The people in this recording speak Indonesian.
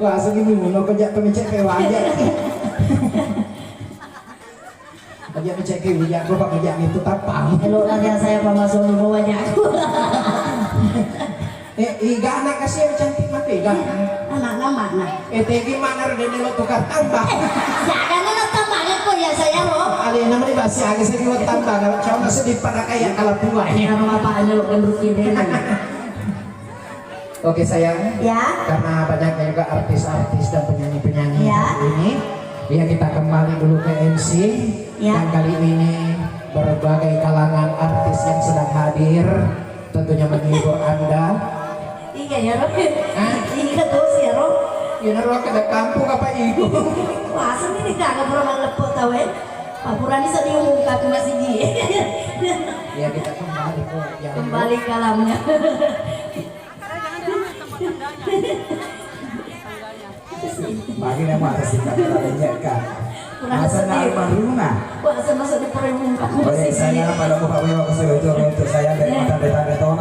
Wah, segini mulu kerja pemicek wajah. Kerja pemicek wajah, aku pak kerja itu tapang. Elok lagi saya pamasok dulu wajahku. Iga anak kasih yang cantik mati iga. Anak mana? Gimana udah lo tukar tambah? Jangan lo tambahkan kok ya saya loh. Ali nama di basi agak sih lo tambah. Kalau cowok masih di pada kayak kalau tua ini. Kalau bapaknya lo kan begini. Oke sayang. Ya. Karena banyaknya juga artis-artis dan penyanyi-penyanyi Ya. hari ini. Ya kita kembali dulu ke MC. Ya. Dan kali ini berbagai kalangan artis yang sedang hadir. Tentunya menghibur Anda. Iya ya Rob. Iya terus ya Rob. Ya naruh ke kampung apa itu? Wah sendiri kagak pernah lepot tau Papurani sedih umumkan ke masih dia. Ya kita kembali ke yang Kembali ke alamnya. Bagi nama atas tingkat menjaga. Masa nama rumah. Wah masa di perumungkan Oleh saya pada Bapak Wiwa Kusurojo untuk saya dari mata data tahun